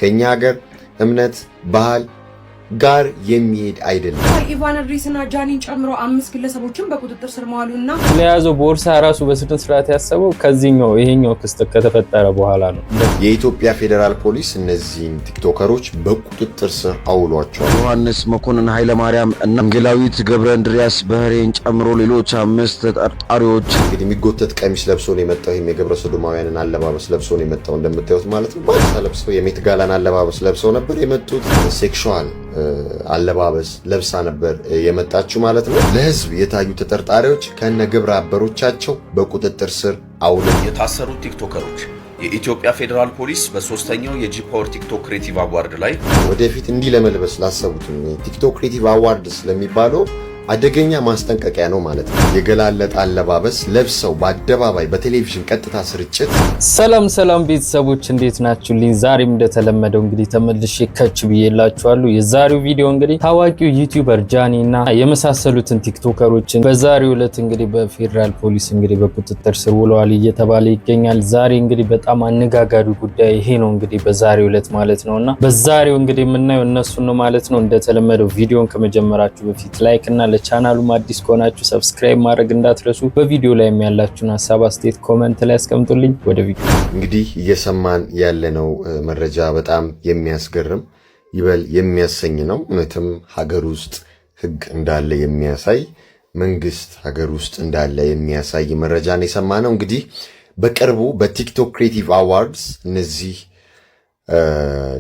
ከኛ ሀገር እምነት ባህል ጋር የሚሄድ አይደለም። ኢቫን ሪስና ጃኒን ጨምሮ 5 ግለሰቦችን በቁጥጥር ስር መዋሉና ለያዘው ቦርሳ ራሱ በስነ ስርዓት ያሰበው ከዚህኛው ይሄኛው ክስተት ከተፈጠረ በኋላ ነው። የኢትዮጵያ ፌደራል ፖሊስ እነዚህን ቲክቶከሮች በቁጥጥር ስር አውሏቸዋል። ዮሐንስ መኮንን ኃይለማርያም እና ወንጌላዊት ገብረ እንድሪያስ በህሬን ጨምሮ ሌሎች 5 ተጠርጣሪዎች እንግዲህ የሚጎተት ቀሚስ ለብሶ ነው የመጣው። ይሄም የገብረ ሰዶማውያንን አለባበስ ለብሶ ነው የመጣው እንደምታዩት ማለት ነው። ባልሳ ለብሰው የሜት ጋላን አለባበስ ለብሰው ነበር የመጡት። ሴክሹዋል አለባበስ ለብሳ ነበር የመጣችው ማለት ነው። ለህዝብ የታዩ ተጠርጣሪዎች ከነ ግብረ አበሮቻቸው በቁጥጥር ስር አውለው የታሰሩት ቲክቶከሮች የኢትዮጵያ ፌደራል ፖሊስ በሶስተኛው የጂ ፓወር ቲክቶክ ክሬቲቭ አዋርድ ላይ ወደፊት እንዲህ ለመልበስ ላሰቡት ቲክቶክ ክሬቲቭ አዋርድ ስለሚባለው አደገኛ ማስጠንቀቂያ ነው ማለት ነው። የገላለጠ አለባበስ ለብሰው በአደባባይ በቴሌቪዥን ቀጥታ ስርጭት። ሰላም ቤተሰቦች እንዴት ናችሁልኝ? ዛሬም እንደተለመደው እንግዲህ ተመልሼ ከች ብዬላችኋለሁ። የዛሬው ቪዲዮ እንግዲህ ታዋቂው ዩቲዩበር ጃኒ እና የመሳሰሉትን ቲክቶከሮችን በዛሬው ዕለት እንግዲህ በፌደራል ፖሊስ እንግዲህ በቁጥጥር ስር ውለዋል እየተባለ ይገኛል። ዛሬ እንግዲህ በጣም አነጋጋሪ ጉዳይ ይሄ ነው እንግዲህ በዛሬው ዕለት ማለት ነውና በዛሬው እንግዲህ የምናየው እነሱን ነው ማለት ነው። እንደተለመደው ቪዲዮን ከመጀመራችሁ በፊት ላይክ እና ለቻናሉም አዲስ ከሆናችሁ ሰብስክራይብ ማድረግ እንዳትረሱ። በቪዲዮ ላይ ያላችሁን ሐሳብ አስተያየት ኮሜንት ላይ አስቀምጡልኝ። ወደ ቪዲዮ እንግዲህ እየሰማን ያለነው መረጃ በጣም የሚያስገርም ይበል የሚያሰኝ ነው። እውነትም ሀገር ውስጥ ህግ እንዳለ የሚያሳይ መንግስት ሀገር ውስጥ እንዳለ የሚያሳይ መረጃን የሰማነው። እንግዲህ በቅርቡ በቲክቶክ ክሬቲቭ አዋርድስ እነዚህ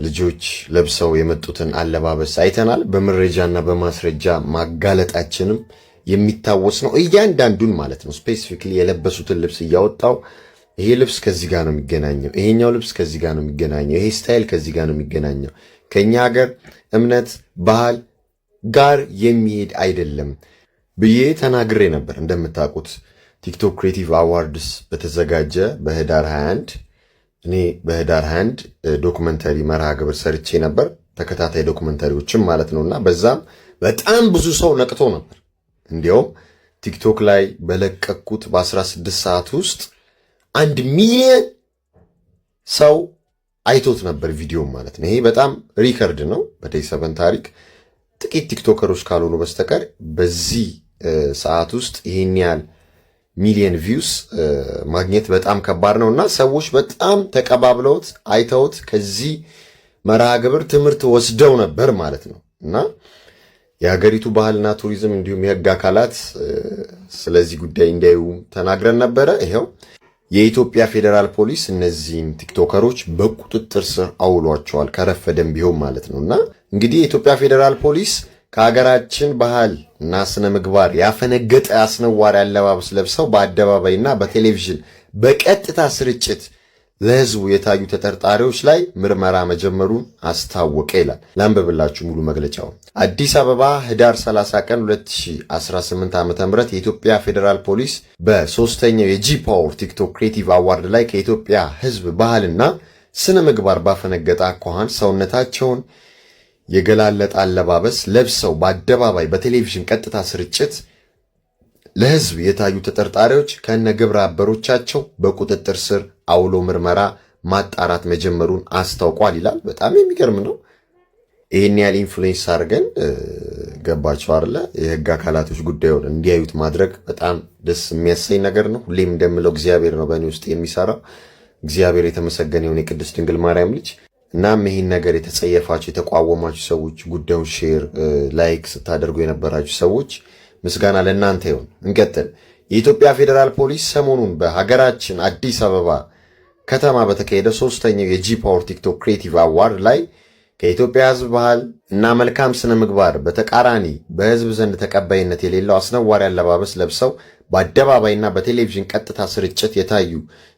ልጆች ለብሰው የመጡትን አለባበስ አይተናል። በመረጃና በማስረጃ ማጋለጣችንም የሚታወስ ነው። እያንዳንዱን ማለት ነው ስፔሲፊክሊ የለበሱትን ልብስ እያወጣው ይሄ ልብስ ከዚህ ጋር ነው የሚገናኘው፣ ይሄኛው ልብስ ከዚህ ጋር ነው የሚገናኘው፣ ይሄ ስታይል ከዚህ ጋር ነው የሚገናኘው፣ ከኛ ሀገር እምነት ባህል ጋር የሚሄድ አይደለም ብዬ ተናግሬ ነበር። እንደምታውቁት ቲክቶክ ክሬቲቭ አዋርድስ በተዘጋጀ በህዳር 21 እኔ በህዳር 21 ዶክመንተሪ መርሃ ግብር ሰርቼ ነበር፣ ተከታታይ ዶክመንተሪዎችም ማለት ነውና በዛም በጣም ብዙ ሰው ነቅቶ ነበር። እንዲያውም ቲክቶክ ላይ በለቀኩት በ16 ሰዓት ውስጥ 1 ሚሊዮን ሰው አይቶት ነበር ቪዲዮ ማለት ነው። ይሄ በጣም ሪከርድ ነው በዴይ 7 ታሪክ። ጥቂት ቲክቶከሮች ካልሆኑ በስተቀር በዚህ ሰዓት ውስጥ ይሄን ያህል ሚሊየን ቪውስ ማግኘት በጣም ከባድ ነው እና ሰዎች በጣም ተቀባብለውት አይተውት ከዚህ መርሃ ግብር ትምህርት ወስደው ነበር ማለት ነው። እና የሀገሪቱ ባህልና ቱሪዝም እንዲሁም የህግ አካላት ስለዚህ ጉዳይ እንዲያዩ ተናግረን ነበረ። ይሄው የኢትዮጵያ ፌደራል ፖሊስ እነዚህን ቲክቶከሮች በቁጥጥር ስር አውሏቸዋል፣ ከረፈደም ቢሆን ማለት ነው። እና እንግዲህ የኢትዮጵያ ፌደራል ፖሊስ ከሀገራችን ባህል እና ስነ ምግባር ያፈነገጠ አስነዋሪ አለባበስ ለብሰው በአደባባይና በቴሌቪዥን በቀጥታ ስርጭት ለህዝቡ የታዩ ተጠርጣሪዎች ላይ ምርመራ መጀመሩን አስታወቀ ይላል። ላንብብላችሁ ሙሉ መግለጫውን። አዲስ አበባ ህዳር 30 ቀን 2018 ዓ.ም የኢትዮጵያ ፌዴራል ፖሊስ በሶስተኛው የጂ ፓወር ቲክቶክ ክሬቲቭ አዋርድ ላይ ከኢትዮጵያ ህዝብ ባህልና ስነ ምግባር ባፈነገጠ አኳኋን ሰውነታቸውን የገላለጠ አለባበስ ለብሰው በአደባባይ በቴሌቪዥን ቀጥታ ስርጭት ለህዝብ የታዩ ተጠርጣሪዎች ከነ ግብረ አበሮቻቸው በቁጥጥር ስር አውሎ ምርመራ ማጣራት መጀመሩን አስታውቋል ይላል። በጣም የሚገርም ነው። ይሄን ያህል ኢንፍሉዌንስ አድርገን ገባቸው አይደለ? የህግ አካላቶች ጉዳዩን እንዲያዩት ማድረግ በጣም ደስ የሚያሰኝ ነገር ነው። ሁሌም እንደምለው እግዚአብሔር ነው በእኔ ውስጥ የሚሰራው። እግዚአብሔር የተመሰገነ ይሁን የቅድስት ድንግል ማርያም ልጅ። እናም ይህን ነገር የተጸየፋችሁ የተቋወማችሁ ሰዎች፣ ጉዳዩን ሼር ላይክ ስታደርጉ የነበራችሁ ሰዎች ምስጋና ለእናንተ ይሁን። እንቀጥል። የኢትዮጵያ ፌዴራል ፖሊስ ሰሞኑን በሀገራችን አዲስ አበባ ከተማ በተካሄደ ሶስተኛው የጂ ፓወር ቲክቶክ ክሬቲቭ አዋርድ ላይ ከኢትዮጵያ ህዝብ ባህል እና መልካም ስነ ምግባር በተቃራኒ በህዝብ ዘንድ ተቀባይነት የሌለው አስነዋሪ አለባበስ ለብሰው በአደባባይና በቴሌቪዥን ቀጥታ ስርጭት የታዩ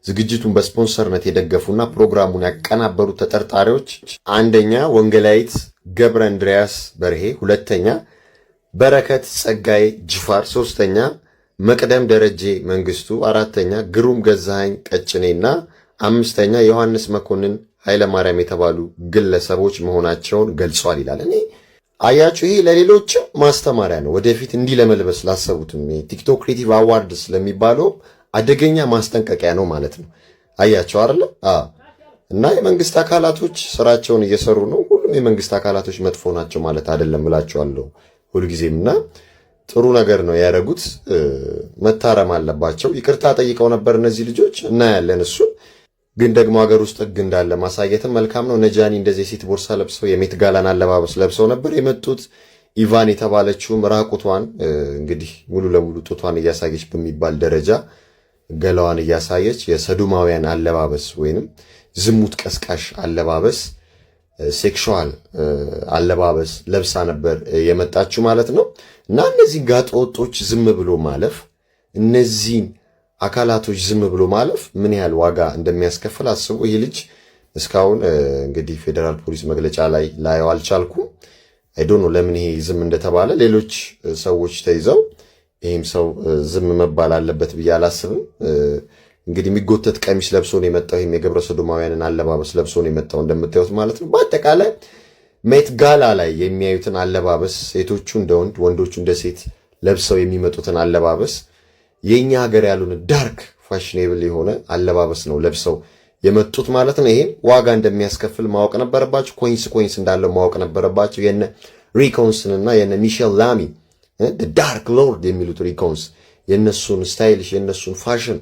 ዝግጅቱን በስፖንሰርነት የደገፉና ፕሮግራሙን ያቀናበሩ ተጠርጣሪዎች አንደኛ ወንጌላዊት ገብረ እንድሪያስ በርሄ፣ ሁለተኛ በረከት ጸጋይ ጅፋር፣ ሶስተኛ መቅደም ደረጀ መንግስቱ፣ አራተኛ ግሩም ገዛኸኝ ቀጭኔና አምስተኛ ዮሐንስ መኮንን ኃይለማርያም የተባሉ ግለሰቦች መሆናቸውን ገልጿል ይላል። እኔ አያችሁ ይሄ ለሌሎችም ማስተማሪያ ነው። ወደፊት እንዲህ ለመልበስ ላሰቡትም ቲክቶክ ክሬቲቭ አዋርድስ ለሚባለው አደገኛ ማስጠንቀቂያ ነው ማለት ነው። አያችሁ አይደል? እና የመንግስት አካላቶች ስራቸውን እየሰሩ ነው። ሁሉም የመንግስት አካላቶች መጥፎ ናቸው ማለት አይደለም እላቸዋለሁ ሁልጊዜምና ጥሩ ነገር ነው ያደረጉት። መታረም አለባቸው። ይቅርታ ጠይቀው ነበር እነዚህ ልጆች እና ያለን እሱ ግን ደግሞ ሀገር ውስጥ ህግ እንዳለ ማሳየትም መልካም ነው። ነጃኒ እንደዚህ የሴት ቦርሳ ለብሰው የሜት ጋላን አለባበስ ለብሰው ነበር የመጡት። ኢቫን የተባለችውም ራቁቷን እንግዲህ ሙሉ ለሙሉ ጡቷን እያሳየች በሚባል ደረጃ ገላዋን እያሳየች የሰዱማውያን አለባበስ ወይንም ዝሙት ቀስቃሽ አለባበስ ሴክሹዋል አለባበስ ለብሳ ነበር የመጣችው ማለት ነው። እና እነዚህ ጋጠወጦች ዝም ብሎ ማለፍ እነዚህን አካላቶች ዝም ብሎ ማለፍ ምን ያህል ዋጋ እንደሚያስከፍል አስቡ። ይህ ልጅ እስካሁን እንግዲህ ፌዴራል ፖሊስ መግለጫ ላይ ላየው አልቻልኩም። አይዶኖ ለምን ይሄ ዝም እንደተባለ ሌሎች ሰዎች ተይዘው ይህም ሰው ዝም መባል አለበት ብዬ አላስብም። እንግዲህ የሚጎተት ቀሚስ ለብሶ ነው የመጣው። ይሄም የግብረ ሰዶማውያንን አለባበስ ለብሶ ነው የመጣው እንደምታዩት ማለት ነው። በአጠቃላይ ሜት ጋላ ላይ የሚያዩትን አለባበስ ሴቶቹ እንደ ወንድ ወንዶቹ እንደ ሴት ለብሰው የሚመጡትን አለባበስ የኛ ሀገር ያሉን ዳርክ ፋሽኔብል የሆነ አለባበስ ነው ለብሰው የመጡት ማለት ነው። ይሄን ዋጋ እንደሚያስከፍል ማወቅ ነበረባቸው። ኮይንስ እንዳለው ማወቅ ነበረባቸው። የነ ሪኮንስንና የነ ሚሼል ላሚ ዳርክ ሎርድ የሚሉት ሪኮንስ የነሱን ስታይልሽ የነሱን ፋሽን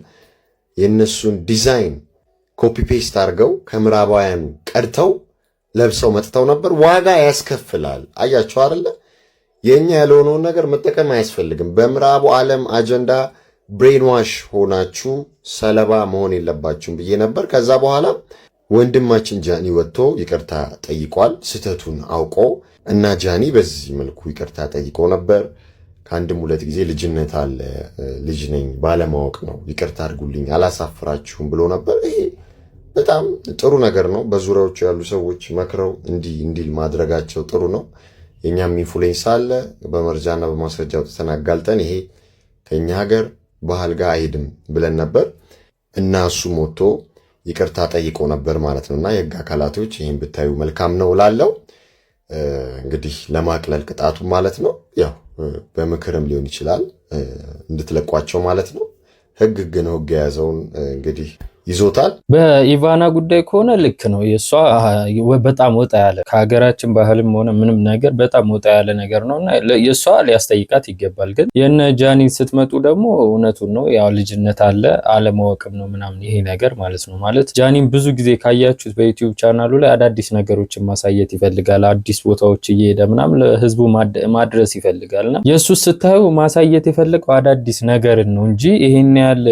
የነሱን ዲዛይን ኮፒ ፔስት አድርገው ከምዕራባውያን ቀድተው ለብሰው መጥተው ነበር። ዋጋ ያስከፍላል። አያችሁ አይደለ? የኛ ያልሆነውን ነገር መጠቀም አያስፈልግም። በምዕራቡ ዓለም አጀንዳ ብሬንዋሽ ሆናችሁ ሰለባ መሆን የለባችሁም ብዬ ነበር። ከዛ በኋላ ወንድማችን ጃኒ ወጥቶ ይቅርታ ጠይቋል፣ ስህተቱን አውቆ እና ጃኒ በዚህ መልኩ ይቅርታ ጠይቆ ነበር። ከአንድም ሁለት ጊዜ ልጅነት አለ፣ ልጅ ነኝ፣ ባለማወቅ ነው፣ ይቅርታ አድርጉልኝ፣ አላሳፍራችሁም ብሎ ነበር። ይሄ በጣም ጥሩ ነገር ነው። በዙሪያዎቹ ያሉ ሰዎች መክረው እንዲል ማድረጋቸው ጥሩ ነው። የኛም ኢንፍሉዌንስ አለ። በመረጃና በማስረጃ አውጥተን አጋልጠን ይሄ ከኛ ሀገር ባህል ጋር አይሄድም ብለን ነበር እና እሱም ወጥቶ ይቅርታ ጠይቆ ነበር ማለት ነውና የህግ አካላቶች ይህን ብታዩ መልካም ነው ላለው እንግዲህ ለማቅለል ቅጣቱ ማለት ነው። ያው በምክርም ሊሆን ይችላል እንድትለቋቸው ማለት ነው። ህግ ግን ህግ የያዘውን እንግዲህ ይዞታል። በኢቫና ጉዳይ ከሆነ ልክ ነው። የሷ በጣም ወጣ ያለ ከሀገራችን ባህልም ሆነ ምንም ነገር በጣም ወጣ ያለ ነገር ነውና የሷ ሊያስጠይቃት ይገባል። ግን የነ ጃኒ ስትመጡ ደግሞ እውነቱን ነው፣ ያው ልጅነት አለ አለማወቅም ነው ምናምን ይሄ ነገር ማለት ነው። ማለት ጃኒም ብዙ ጊዜ ካያችሁት በዩቲዩብ ቻናሉ ላይ አዳዲስ ነገሮችን ማሳየት ይፈልጋል። አዲስ ቦታዎች እየሄደ ምናምን ለህዝቡ ማድረስ ይፈልጋልና የሱ ስታዩ ማሳየት የፈለገው አዳዲስ ነገርን ነው እንጂ ይሄን ያህል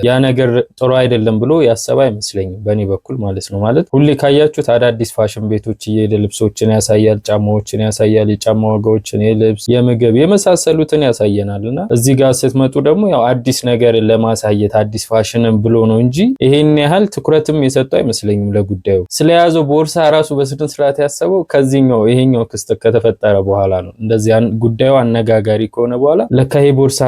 ያ ነገር ጥሩ አይደለም ብሎ ያሰባ አይመስለኝም በእኔ በኩል ማለት ነው። ማለት ሁሌ ካያችሁት አዳዲስ ፋሽን ቤቶች እየሄደ ልብሶችን ያሳያል፣ ጫማዎችን ያሳያል፣ የጫማ ዋጋዎችን፣ የልብስ የምግብ የመሳሰሉትን ያሳየናልና እዚህ ጋር ስትመጡ ደግሞ ያው አዲስ ነገር ለማሳየት አዲስ ፋሽንን ብሎ ነው እንጂ ይሄን ያህል ትኩረትም የሰጠው አይመስለኝም ለጉዳዩ። ስለያዘው ቦርሳ ራሱ በስነ ስርዓት ያሰበው ከዚህኛው ይሄኛው ክስተት ከተፈጠረ በኋላ ነው። እንደዚህ ጉዳዩ አነጋጋሪ ከሆነ በኋላ ለካ ይሄ ቦርሳ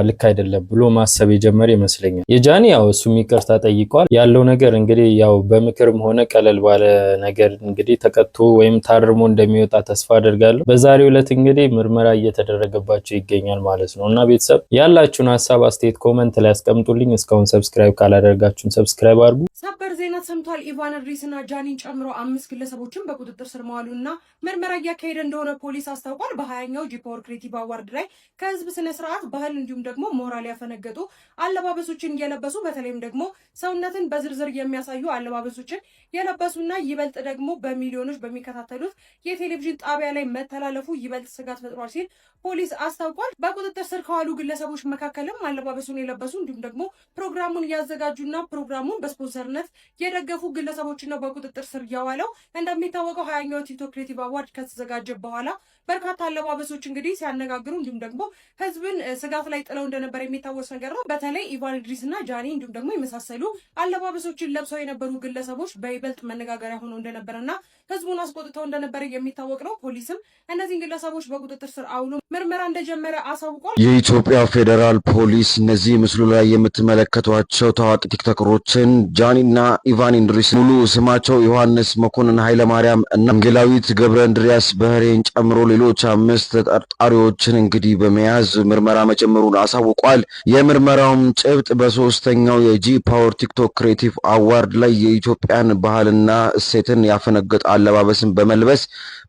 ልክ አይደለም ብሎ ማሰብ የጀመረ ይመስለኛል። የጃኒ ያው እሱ ይቅርታ ጠይቋል። ያለው ነገር እንግዲህ ያው በምክርም ሆነ ቀለል ባለ ነገር እንግዲህ ተቀጥቶ ወይም ታርሞ እንደሚወጣ ተስፋ አደርጋለሁ። በዛሬው ዕለት እንግዲህ ምርመራ እየተደረገባቸው ይገኛል ማለት ነው እና ቤተሰብ ያላችሁን ሀሳብ አስተያየት ኮሜንት ላይ አስቀምጡልኝ። እስካሁን ሰብስክራይብ ካላደረጋችሁን ሰብስክራይብ አድርጉ። ሰበር ዜና ሰምቷል። ኢቫን ድሪስና ጃኒን ጨምሮ 5 ግለሰቦችን በቁጥጥር ስር መዋሉና ምርመራ እያካሄደ እንደሆነ ፖሊስ አስታውቋል። በ20ኛው ጂፓወር ክሬቲቭ አዋርድ ላይ ከህዝብ ስነ ስርዓት ባህል እንዲሁም ደግሞ ሞራል ያፈነገጡ አለባበሶችን እየለበሱ በተለይም ደግሞ ሰውነትን በዝርዝር የሚያሳዩ አለባበሶችን የለበሱና ይበልጥ ደግሞ በሚሊዮኖች በሚከታተሉት የቴሌቪዥን ጣቢያ ላይ መተላለፉ ይበልጥ ስጋት ፈጥሯል ሲል ፖሊስ አስታውቋል። በቁጥጥር ስር ከዋሉ ግለሰቦች መካከልም አለባበሱን የለበሱ እንዲሁም ደግሞ ፕሮግራሙን ያዘጋጁና ፕሮግራሙን በስፖንሰርነት የደገፉ ግለሰቦችን ነው በቁጥጥር ስር ያዋለው። እንደሚታወቀው 20ኛው ቲክቶክ ክሬቲቭ አዋርድ ከተዘጋጀ በኋላ በርካታ አለባበሶች እንግዲህ ሲያነጋግሩ እንዲሁም ደግሞ ህዝብን ስጋት ላይ ጥለው እንደነበር የሚታወስ ነገር ነው። በተለይ ኢቫን ድሪስና ጃኒ እንዲሁም ደግሞ የመሳሰሉ አለባበሶችን ለብሰው የነበሩ ግለሰቦች በይበልጥ መነጋገሪያ ሆነው እንደነበረና ህዝቡን አስቆጥተው እንደነበረ የሚታወቅ ነው። ፖሊስም እነዚህን ግለሰቦች በቁጥጥር ስር አውሎ ምርመራ እንደጀመረ አሳውቋል። የኢትዮጵያ ፌዴራል ፖሊስ እነዚህ ምስሉ ላይ የምትመለከቷቸው ታዋቂ ቲክቶከሮችን ጃኒና ኢቫን ድሪስ ሙሉ ስማቸው ዮሐንስ መኮንን ኃይለማርያም እና ወንጌላዊት ገብረ እንድሪያስ በህሬን ጨምሮ ሌሎች 5 ተጠርጣሪዎችን እንግዲህ በመያዝ ምርመራ መጀመሩን አሳውቋል። የምርመራውም ጭብጥ በ3ኛው የጂ ፓወር ቲክቶክ ቲክቶክ ክሬቲቭ አዋርድ ላይ የኢትዮጵያን ባህልና እሴትን ያፈነገጠ አለባበስን በመልበስ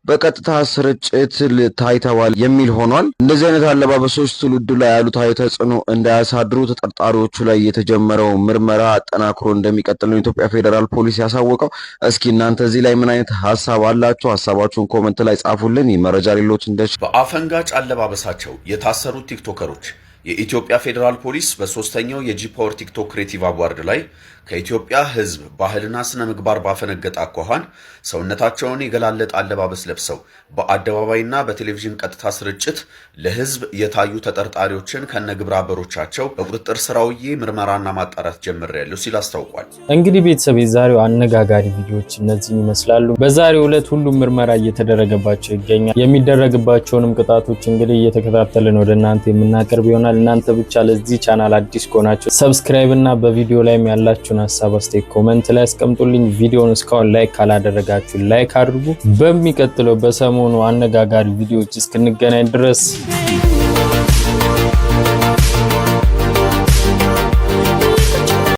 በቀጥታ ስርጭት ታይተዋል የሚል ሆኗል። እንደዚህ አይነት አለባበሶች ትውልዱ ላይ ያሉታዊ ተጽዕኖ እንዳያሳድሩ ተጠርጣሪዎቹ ላይ የተጀመረው ምርመራ አጠናክሮ እንደሚቀጥል ነው የኢትዮጵያ ፌዴራል ፖሊስ ያሳወቀው። እስኪ እናንተ እዚህ ላይ ምን አይነት ሐሳብ አላችሁ? ሐሳባችሁን ኮሜንት ላይ ጻፉልን። ይህ መረጃ ሌሎች በአፈንጋጭ አለባበሳቸው የታሰሩት ቲክቶከሮች የኢትዮጵያ ፌዴራል ፖሊስ በሶስተኛው የጂፓወር ቲክቶክ ክሬቲቭ አዋርድ ላይ ከኢትዮጵያ ሕዝብ ባህልና ስነ ምግባር ባፈነገጠ አኳኋን ሰውነታቸውን የገላለጠ አለባበስ ለብሰው በአደባባይና በቴሌቪዥን ቀጥታ ስርጭት ለሕዝብ የታዩ ተጠርጣሪዎችን ከነግብረ አበሮቻቸው በቁጥጥር ስር አውዬ ምርመራና ማጣራት ጀምሬያለሁ ሲል አስታውቋል። እንግዲህ ቤተሰብ የዛሬው አነጋጋሪ ቪዲዮዎች እነዚህን ይመስላሉ። በዛሬው ዕለት ሁሉም ምርመራ እየተደረገባቸው ይገኛል። የሚደረግባቸውንም ቅጣቶች እንግዲህ እየተከታተልን ወደ እናንተ የምናቀርብ ይሆናል። እናንተ ብቻ ለዚህ ቻናል አዲስ ከሆናችሁ ሰብስክራይብ እና በቪዲዮ ላይም ያላችሁን ሐሳብ አስተያየት ኮሜንት ላይ አስቀምጡልኝ። ቪዲዮውን እስካሁን ላይክ ካላደረጋችሁ ላይክ አድርጉ። በሚቀጥለው በሰሞኑ አነጋጋሪ ቪዲዮዎች እስክንገናኝ ድረስ